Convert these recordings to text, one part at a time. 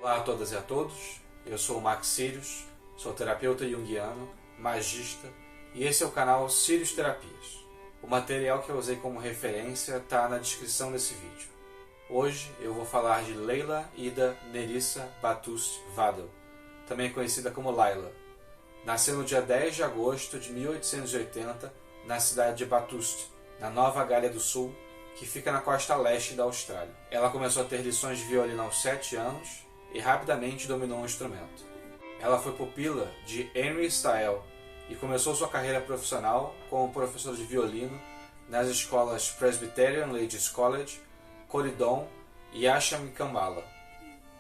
Olá a todas e a todos, eu sou o Max Sirius, sou terapeuta junguiano, magista, e esse é o canal Sirius Terapias. O material que eu usei como referência está na descrição desse vídeo. Hoje eu vou falar de Leila Ida Nerissa Batust Vadel, também conhecida como Laila. Nasceu no dia 10 de agosto de 1880 na cidade de Batust, na Nova Gales do Sul, que fica na costa leste da Austrália. Ela começou a ter lições de violino aos 7 anos e rapidamente dominou o instrumento. Ela foi pupila de Henry Stahel e começou sua carreira profissional como professor de violino nas escolas Presbyterian Ladies College, Corydon e Asham Kambala.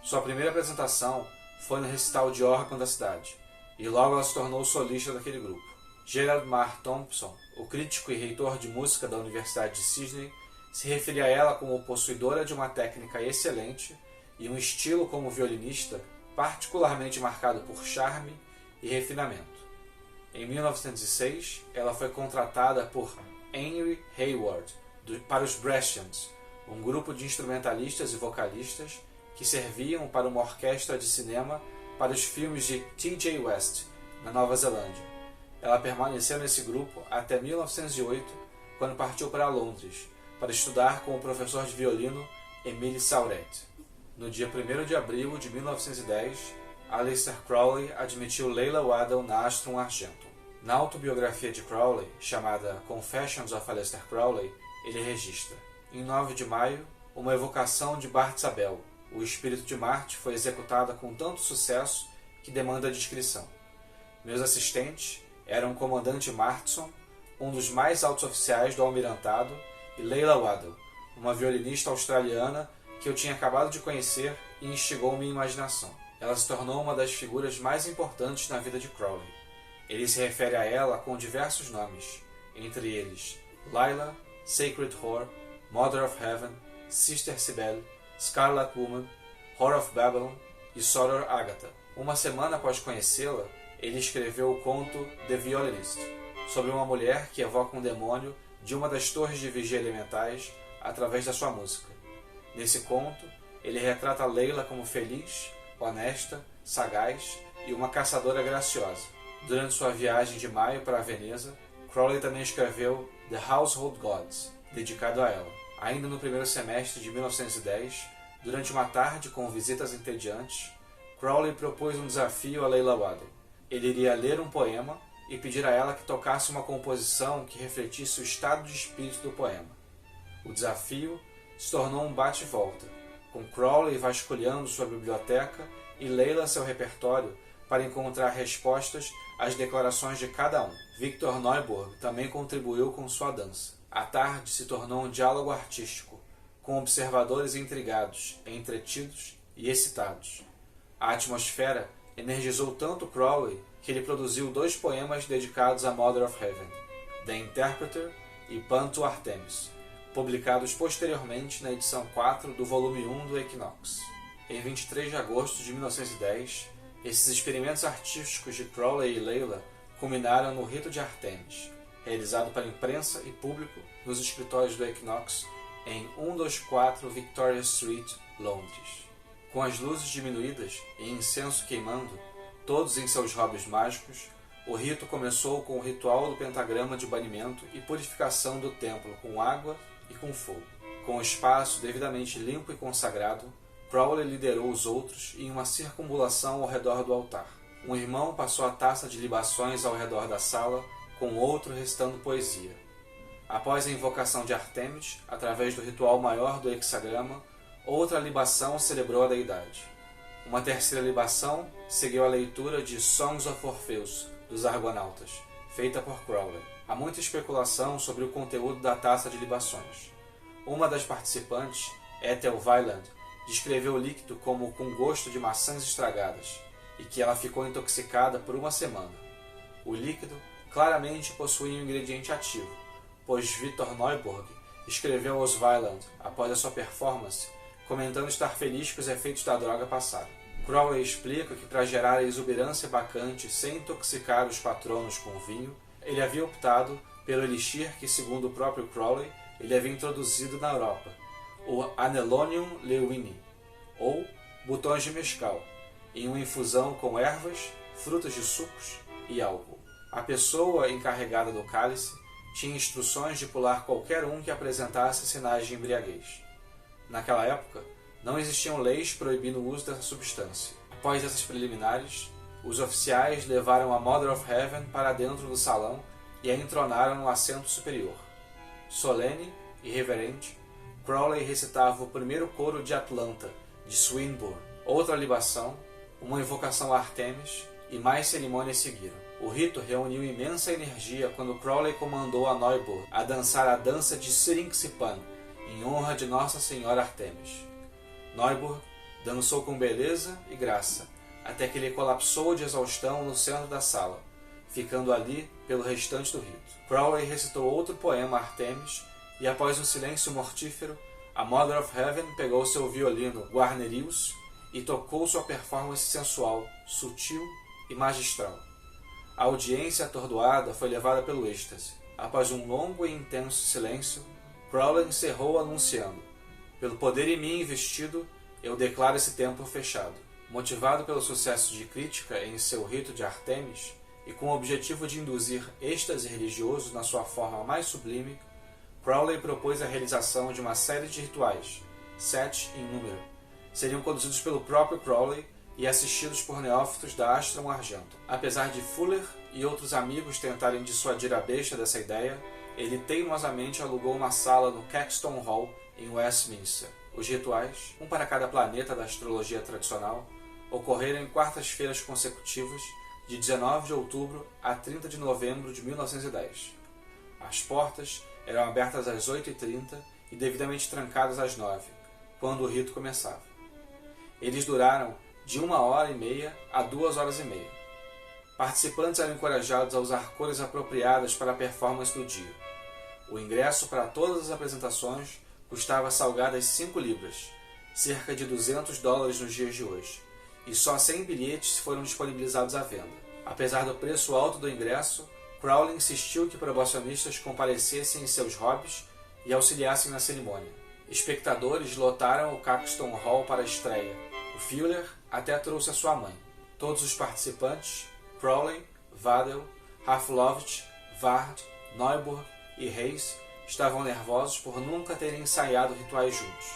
Sua primeira apresentação foi no recital de órgão da cidade, e logo ela se tornou solista daquele grupo. Gerald Marr Thompson, o crítico e reitor de música da Universidade de Sydney, se referia a ela como possuidora de uma técnica excelente e um estilo como violinista particularmente marcado por charme e refinamento. Em 1906, ela foi contratada por Henry Hayward para os Brechtians, um grupo de instrumentalistas e vocalistas que serviam para uma orquestra de cinema para os filmes de T.J. West, na Nova Zelândia. Ela permaneceu nesse grupo até 1908, quando partiu para Londres, para estudar com o professor de violino Emile Sauret. No dia 1º de abril de 1910, Aleister Crowley admitiu Leila Waddell na Astrum Argentum. Na autobiografia de Crowley, chamada Confessions of Aleister Crowley, ele registra: em 9 de maio, uma evocação de Bartzabel, o espírito de Marte, foi executada com tanto sucesso que demanda descrição. Meus assistentes eram o comandante Martson, um dos mais altos oficiais do almirantado, e Leila Waddell, uma violinista australiana que eu tinha acabado de conhecer e instigou minha imaginação. Ela se tornou uma das figuras mais importantes na vida de Crowley. Ele se refere a ela com diversos nomes, entre eles Laila, Sacred Whore, Mother of Heaven, Sister Cybele, Scarlet Woman, Whore of Babylon e Soror Agatha. Uma semana após conhecê-la, ele escreveu o conto The Violinist, sobre uma mulher que evoca um demônio de uma das torres de vigia elementais através da sua música. Nesse conto, ele retrata Leila como feliz, honesta, sagaz e uma caçadora graciosa. Durante sua viagem de maio para Veneza, Crowley também escreveu The Household Gods, dedicado a ela. Ainda no primeiro semestre de 1910, durante uma tarde com visitas entediantes, Crowley propôs um desafio a Leila Waddell. Ele iria ler um poema e pedir a ela que tocasse uma composição que refletisse o estado de espírito do poema. O desafio se tornou um bate-volta, com Crowley vasculhando sua biblioteca e Leila seu repertório para encontrar respostas às declarações de cada um. Victor Neuburg também contribuiu com sua dança. A tarde se tornou um diálogo artístico, com observadores intrigados, entretidos e excitados. A atmosfera energizou tanto Crowley que ele produziu 2 poemas dedicados à Mother of Heaven, The Interpreter e Panto Artemis, publicados posteriormente na edição 4 do volume 1 do Equinox. Em 23 de agosto de 1910, esses experimentos artísticos de Crowley e Leila culminaram no Rito de Artemis, realizado para imprensa e público nos escritórios do Equinox em 124 Victoria Street, Londres. Com as luzes diminuídas e incenso queimando, todos em seus hobbies mágicos, o rito começou com o ritual do pentagrama de banimento e purificação do templo com água e com fogo. Com o espaço devidamente limpo e consagrado, Crowley liderou os outros em uma circunvalação ao redor do altar. Um irmão passou a taça de libações ao redor da sala, com outro recitando poesia. Após a invocação de Artemis, através do ritual maior do hexagrama, outra libação celebrou a deidade. Uma terceira libação seguiu a leitura de Songs of Orpheus, dos Argonautas, feita por Crowley. Há muita especulação sobre o conteúdo da taça de libações. Uma das participantes, Ethel Weiland, descreveu o líquido como com gosto de maçãs estragadas e que ela ficou intoxicada por uma semana. O líquido claramente possuía um ingrediente ativo, pois Victor Neuburg escreveu aos Weiland, após a sua performance, comentando estar feliz que os efeitos da droga passaram. Crowley explica que para gerar a exuberância bacante sem intoxicar os patronos com vinho, ele havia optado pelo elixir que, segundo o próprio Crowley, ele havia introduzido na Europa, o Anhelonium Lewini, ou botões de mescal, em uma infusão com ervas, frutas de sucos e álcool. A pessoa encarregada do cálice tinha instruções de pular qualquer um que apresentasse sinais de embriaguez. Naquela época, não existiam leis proibindo o uso dessa substância. Após essas preliminares, os oficiais levaram a Mother of Heaven para dentro do salão e a entronaram no assento superior. Solene e reverente, Crowley recitava o primeiro coro de Atlanta, de Swinburne, outra libação, uma invocação a Artemis e mais cerimônias seguiram. O rito reuniu imensa energia quando Crowley comandou a Neuburg a dançar a dança de Serinxipan, em honra de Nossa Senhora Artemis. Neuburg dançou com beleza e graça, até que ele colapsou de exaustão no centro da sala, ficando ali pelo restante do rito. Crowley recitou outro poema a Artemis, e após um silêncio mortífero, a Mother of Heaven pegou seu violino Guarnerius e tocou sua performance sensual, sutil e magistral. A audiência atordoada foi levada pelo êxtase. Após um longo e intenso silêncio, Crowley encerrou anunciando: "Pelo poder em mim investido, eu declaro esse templo fechado." Motivado pelo sucesso de crítica em seu rito de Artemis e com o objetivo de induzir êxtase religioso na sua forma mais sublime, Crowley propôs a realização de uma série de rituais, 7 em número. Seriam conduzidos pelo próprio Crowley e assistidos por neófitos da Astrum Argento. Apesar de Fuller e outros amigos tentarem dissuadir a besta dessa ideia, ele teimosamente alugou uma sala no Caxton Hall, em Westminster. Os rituais, um para cada planeta da astrologia tradicional, ocorreram em quartas-feiras consecutivas, de 19 de outubro a 30 de novembro de 1910. As portas eram abertas às 8h30 e devidamente trancadas às 9h, quando o rito começava. Eles duraram de 1h30 a 2h30. Participantes eram encorajados a usar cores apropriadas para a performance do dia. O ingresso para todas as apresentações custava salgadas 5 libras, cerca de $200 nos dias de hoje, e só 100 bilhetes foram disponibilizados à venda. Apesar do preço alto do ingresso, Crowley insistiu que probacionistas comparecessem em seus hobbies e auxiliassem na cerimônia. Espectadores lotaram o Caxton Hall para a estreia. O Fuller até trouxe a sua mãe. Todos os participantes, Crowley, Waddell, Raflovich, Ward, Neuburg e Hayes, estavam nervosos por nunca terem ensaiado rituais juntos.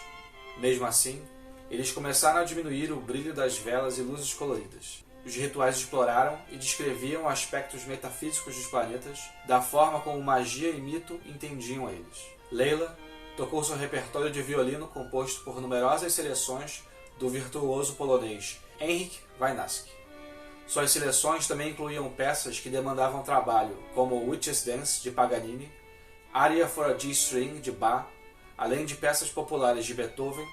Mesmo assim, eles começaram a diminuir o brilho das velas e luzes coloridas. Os rituais exploraram e descreviam aspectos metafísicos dos planetas da forma como magia e mito entendiam eles. Leila tocou seu repertório de violino composto por numerosas seleções do virtuoso polonês Henryk Wojnacki. Suas seleções também incluíam peças que demandavam trabalho, como Witch's Dance, de Paganini, Aria for a G-String, de Bach, além de peças populares de Beethoven,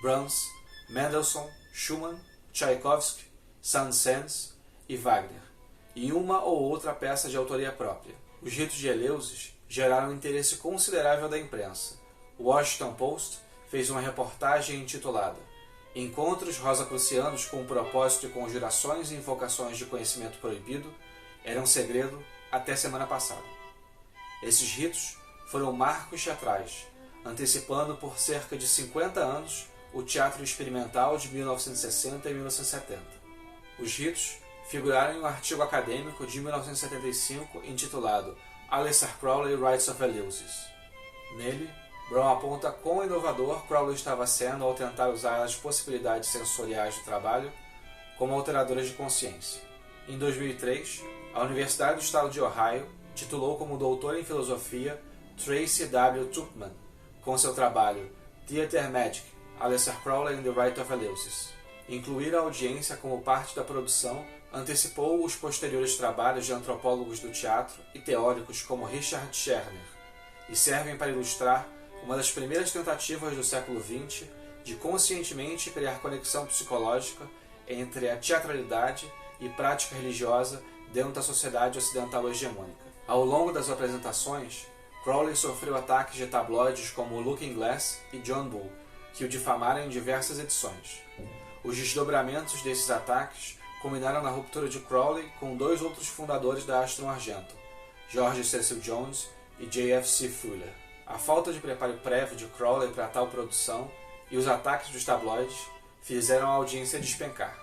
Brahms, Mendelssohn, Schumann, Tchaikovsky, Saint-Saëns e Wagner, e uma ou outra peça de autoria própria. Os ritos de Eleusis geraram um interesse considerável da imprensa. O Washington Post fez uma reportagem intitulada "Encontros rosacrucianos com o propósito de conjurações e invocações de conhecimento proibido eram segredo até semana passada." Esses ritos foram marcos teatrais, antecipando por cerca de 50 anos o teatro experimental de 1960 e 1970. Os ritos figuraram em um artigo acadêmico de 1975 intitulado Aleister Crowley Rites of Eleusis. Nele, Brown aponta quão inovador Crowley estava sendo ao tentar usar as possibilidades sensoriais do trabalho como alteradoras de consciência. Em 2003, a Universidade do Estado de Ohio titulou como doutor em filosofia Tracy W. Tuchman, com seu trabalho Theater Magic, Aleister Crowley and the Rite of Eleusis. Incluir a audiência como parte da produção antecipou os posteriores trabalhos de antropólogos do teatro e teóricos como Richard Scherner, e servem para ilustrar uma das primeiras tentativas do século XX de conscientemente criar conexão psicológica entre a teatralidade e prática religiosa dentro da sociedade ocidental hegemônica. Ao longo das apresentações, Crowley sofreu ataques de tabloides como Looking Glass e John Bull, que o difamaram em diversas edições. Os desdobramentos desses ataques culminaram na ruptura de Crowley com 2 outros fundadores da Astrum Argento, George Cecil Jones e J.F.C. Fuller. A falta de preparo prévio de Crowley para tal produção e os ataques dos tabloides fizeram a audiência despencar.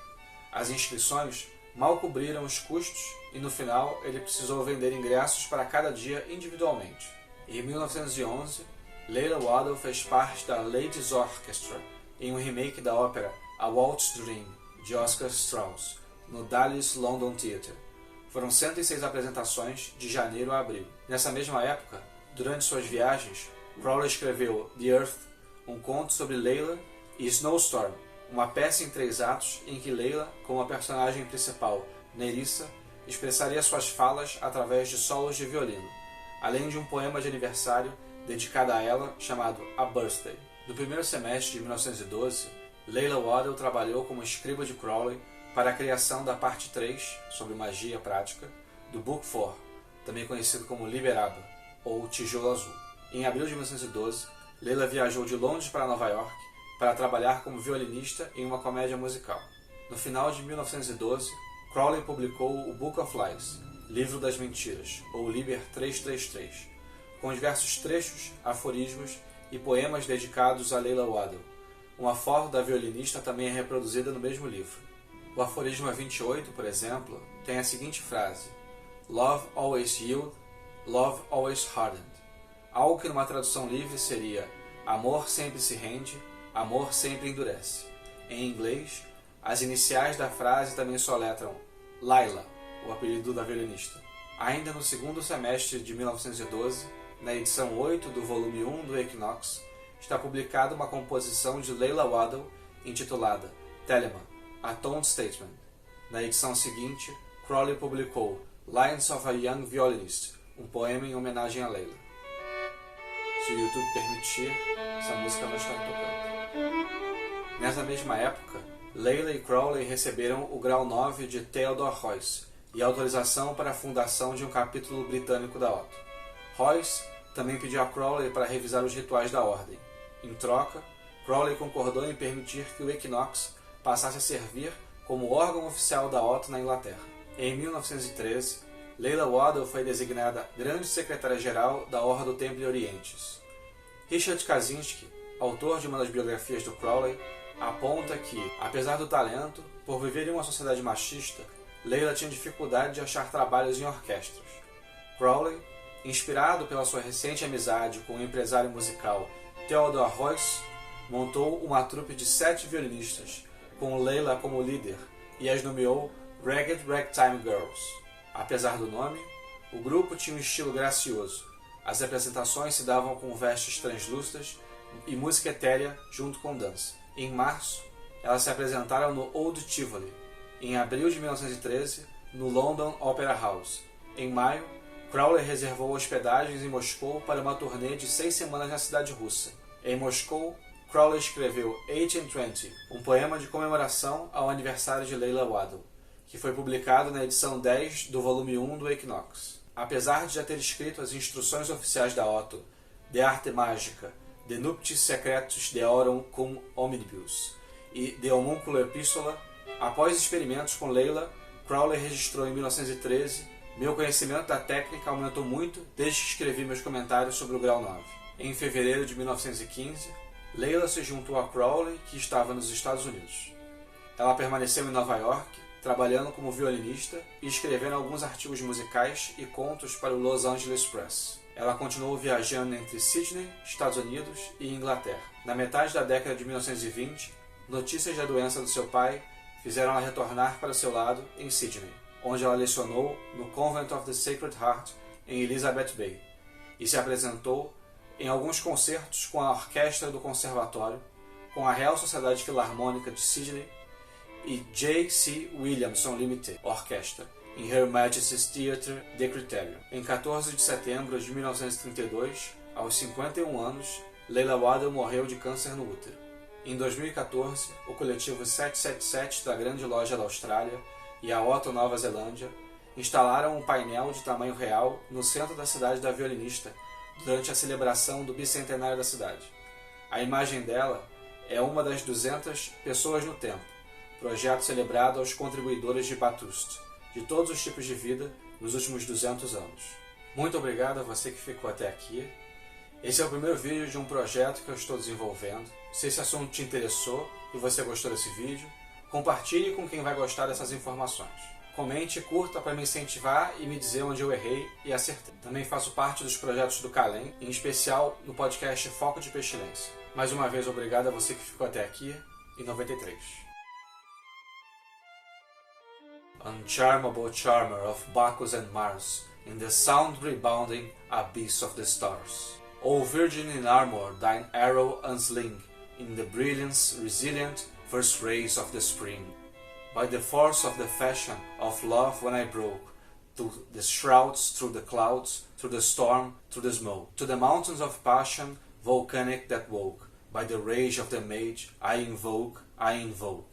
As inscrições mal cobriram os custos e no final ele precisou vender ingressos para cada dia individualmente. Em 1911, Leila Waddell fez parte da Ladies Orchestra em um remake da ópera A Waltz Dream, de Oscar Strauss, no Dulles London Theatre. Foram 106 apresentações de janeiro a abril. Nessa mesma época, durante suas viagens, Crowley escreveu The Earth, um conto sobre Leila, e Snowstorm, uma peça em 3 atos em que Leila, como a personagem principal, Nerissa, expressaria suas falas através de solos de violino, além de um poema de aniversário dedicado a ela chamado A Birthday. No primeiro semestre de 1912, Leila Waddell trabalhou como escriba de Crowley para a criação da parte 3, sobre magia prática, do Book 4, também conhecido como Liberaba, ou Tijolo Azul. Em abril de 1912, Leila viajou de Londres para Nova York para trabalhar como violinista em uma comédia musical. No final de 1912, Crowley publicou o Book of Lies, Livro das Mentiras, ou Liber 333, com diversos trechos, aforismos e poemas dedicados a Leila Waddell. Uma foto da violinista também é reproduzida no mesmo livro. O aforismo 28, por exemplo, tem a seguinte frase: Love always yield, love always hardened. Algo que numa tradução livre seria: amor sempre se rende, amor sempre endurece. Em inglês, as iniciais da frase também soletram Laila, o apelido da violinista. Ainda no segundo semestre de 1912, na edição 8 do volume 1 do Equinox, está publicada uma composição de Leila Waddell intitulada Telemann, A Tone Statement. Na edição seguinte, Crowley publicou Lines of a Young Violinist, um poema em homenagem a Leila. Se o YouTube permitir, essa música não está tocando. Nessa mesma época, Leila e Crowley receberam o grau 9 de Theodore Royce e autorização para a fundação de um capítulo britânico da Otto. Royce também pediu a Crowley para revisar os rituais da ordem. Em troca, Crowley concordou em permitir que o Equinox passasse a servir como órgão oficial da Otto na Inglaterra. Em 1913, Leila Waddell foi designada Grande Secretária-Geral da Ordem do Templo Orientes. Richard Kaczynski, autor de uma das biografias do Crowley, aponta que, apesar do talento, por viver em uma sociedade machista, Leila tinha dificuldade de achar trabalhos em orquestras. Crowley, inspirado pela sua recente amizade com o empresário musical Theodore Royce, montou uma trupe de 7 violinistas, com Leila como líder, e as nomeou Ragged Ragtime Girls. Apesar do nome, o grupo tinha um estilo gracioso. As apresentações se davam com vestes translúcidas e música etérea junto com dança. Em março, elas se apresentaram no Old Tivoli. Em abril de 1913, no London Opera House. Em maio, Crowley reservou hospedagens em Moscou para uma turnê de 6 semanas na cidade russa. Em Moscou, Crowley escreveu 1820, um poema de comemoração ao aniversário de Leila Waddell, que foi publicado na edição 10 do volume 1 do Equinox. Apesar de já ter escrito as instruções oficiais da Otto, De Arte Magica, De Nuptiis Secretus Deorum cum Omnibus e De Homunculo Epistola, após experimentos com Leila, Crowley registrou em 1913: meu conhecimento da técnica aumentou muito desde que escrevi meus comentários sobre o grau 9. Em fevereiro de 1915, Leila se juntou a Crowley, que estava nos Estados Unidos. Ela permaneceu em Nova York, trabalhando como violinista e escrevendo alguns artigos musicais e contos para o Los Angeles Press. Ela continuou viajando entre Sydney, Estados Unidos e Inglaterra. Na metade da década de 1920, notícias da doença do seu pai fizeram ela retornar para o seu lado em Sydney, onde ela lecionou no Convent of the Sacred Heart em Elizabeth Bay e se apresentou em alguns concertos com a orquestra do conservatório, com a Real Sociedade Filarmônica de Sydney e J.C. Williamson Limited Orchestra em Her Majesty's Theatre de Criterion. Em 14 de setembro de 1932, aos 51 anos, Leila Waddell morreu de câncer no útero. Em 2014, o coletivo 777 da Grande Loja da Austrália e a Otto Nova Zelândia instalaram um painel de tamanho real no centro da cidade da violinista durante a celebração do bicentenário da cidade. A imagem dela é uma das 200 pessoas no tempo, projeto celebrado aos contribuidores de Bathurst, de todos os tipos de vida, nos últimos 200 anos. Muito obrigado a você que ficou até aqui. Esse é o primeiro vídeo de um projeto que eu estou desenvolvendo. Se esse assunto te interessou, e você gostou desse vídeo. Compartilhe com quem vai gostar dessas informações. Comente e curta para me incentivar e me dizer onde eu errei e acertei. Também faço parte dos projetos do Calem, em especial no podcast Foco de Pestilência. Mais uma vez, obrigado a você que ficou até aqui, em 93. Uncharmable charmer of Bacchus and Mars, in the sound rebounding abyss of the stars. O virgin in armor, thine arrow unsling, in the brilliance resilient first rays of the spring. By the force of the fashion of love when I broke, to the shrouds, through the clouds, through the storm, through the smoke, to the mountains of passion volcanic that woke, by the rage of the mage I invoke, I invoke.